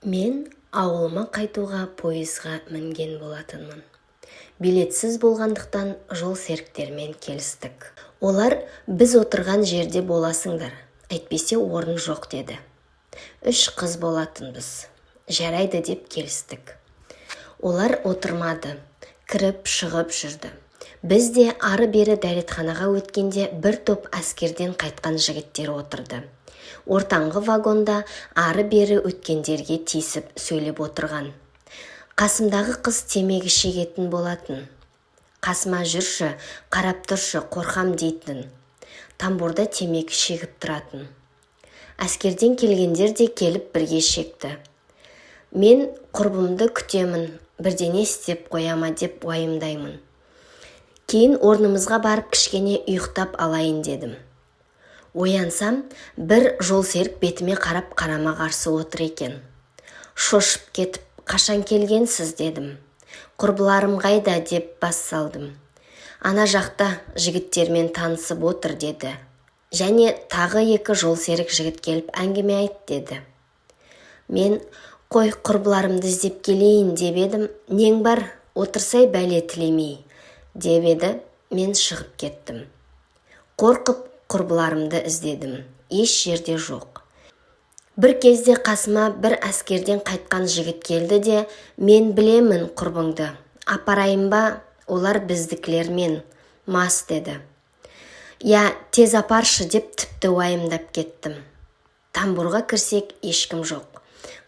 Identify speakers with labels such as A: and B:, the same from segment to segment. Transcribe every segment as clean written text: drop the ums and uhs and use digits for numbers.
A: Мен ауылыма қайтуға пойызға мінген болатынмын. Билетсіз болғандықтан жол серіктермен келістік. Олар біз отырған жерде боласыңдар, әйтпесе орын жоқ деді. 3 қыз болатынбыз. Жарайды деп келістік. Олар отырмады, кіріп шығып жүрді. Біз де ары-бері дәретханаға өткенде бір топ әскерден қайтқан жігіттер отырды. Ортаңғы вагонда ары-бері өткендерге тиісіп сөйлеп отырған. Қасымдағы қыз темекі шегетін болатын. Қасыма жүрші, қарап тұршы, қорқам дейтін. Тамбурда темекі шегіп тұратын. Әскерден келгендер де келіп бірге шекті. Мен құрбымды күтемін, бірдеңе істеп қояма деп уайымдаймын. Кейін орнымызға барып кішкене ұйықтап алайын дедім. Оянсам, бір жолсерік бетіме қарап қарама-қарсы отыр екен. Шошып кетіп, қашан келгенсіз дедім. Құрбыларым қайда деп бас салдым. Ана жақта жігіттермен танысып отыр деді. Және тағы 2 жолсерік жігіт келіп әңгіме айт деді. Мен қой құрбыларымды іздеп келейін деп едім. Нең бар, отырсай бәле тілемей деп еді. Мен шығып кеттім. Қорқып құрбыларымды іздедім. Еш жерде жоқ. Бір кезде қасыма бір әскерден қайтқан жігіт келді де, мен білемін құрбыңды. Апарайын ба, олар біздікілермен мас деді. Я, тез апаршы деп тіпті уайымдап кеттім. Тамбурға кірсек ешкім жоқ.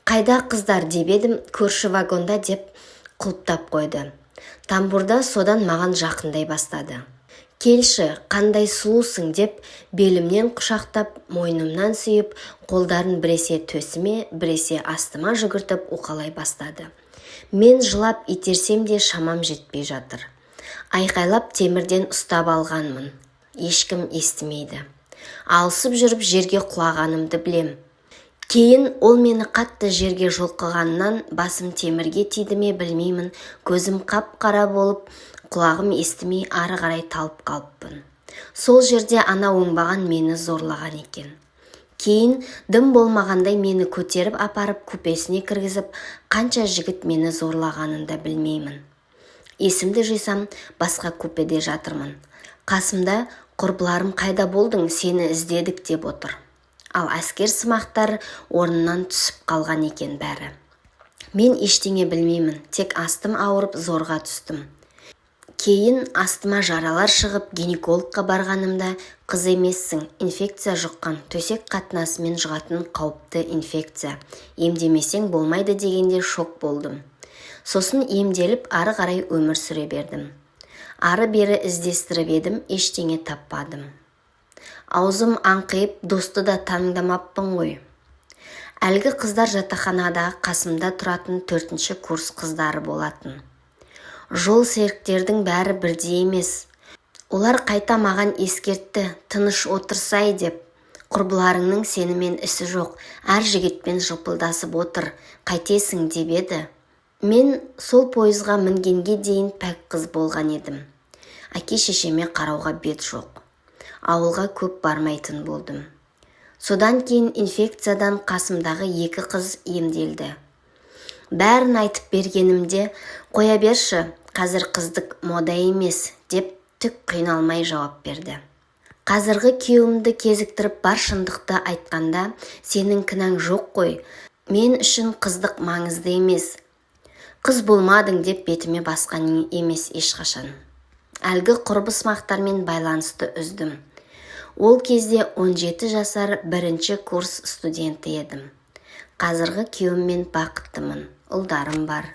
A: Қайда қыздар деп едім, көрші вагонда деп құлыптап қойды. Тамбурда содан маған жақындай бастады. Келші, қандай сұлусың деп белімнен құшақтап, мойнымнан сүйіп, қолдарын біресе төсіме, біресе астыма жүгіртіп уқалай бастады. Мен жылап итерсем де шамам жетпей жатыр. Айқайлап темірден ұстап алғанмын. Ешкім естімейді. Алысып жүріп жерге құлағанымды білем. Кейін ол мені қатты жерге жұлқығаннан басым темірге тиді ме білмеймін, көзім қап-қара болып, құлағым естімей ары қарай талып қалыппын. Сол жерде ана оңбаған мені зорлаған екен. Кейін дым болмағандай мені көтеріп апарып купесіне кіргізіп, қанша жігіт мені зорлағанын да білмеймін. Есімді жисам, басқа купеде жатырмын. Қасымда құрбыларым қайда болдың, сені іздедік деп отыр. Ал әскер сымақтар орнынан түсіп қалған екен бәрі. Мен ештеңе білмеймін, тек астым ауырып зорға түстім. Кейін астыма жаралар шығып, гинекологқа барғанымда, қыз емессің, инфекция жұққан, төсек қатынасымен жұғатын қауіпті инфекция. Емдемесең болмайды дегенде шок болдым. Сосын емделіп, ары қарай өмір сүре бердім. Ары-бері іздестіріп едім, ештеңе таппадым. Аузым аңқиып, досты да таңдамаппын ғой. Әлгі қыздар жатақханадағы қасымда тұратын 4-ші курс қыздары болатын. Жол серіктердің бәрі бірдей емес. Олар қайта маған ескертті, тыныш отырсай деп. Құрбыларыңның сенімен ісі жоқ, әр жігітпен жыпылдасып отыр, қайтесің деп еді. Мен сол пойызға мінгенге дейін пәк қыз болған едім. Әке-шешеме қарауға бет жоқ. Ауылға көп бармайтын болдым. Содан кейін инфекциядан қасымдағы 2 қыз емделді. Бәрін айтып бергенімде, қоя берші, қазір қыздық мода емес деп түк қиналмай жауап берді. Қазіргі күйеуімді кезіктіріп бар шындықты айтқанда, сенің кінәң жоқ қой, мен үшін қыздық маңызды емес. Қыз болмадың деп бетіме басқан емес ешқашан. Әлгі құрбысымақтармен байланысты үздім. Ол кезде 17 жасар 1-ші курс студенті едім. Қазіргі күйеуіммен бақыттымын, ұлдарым бар.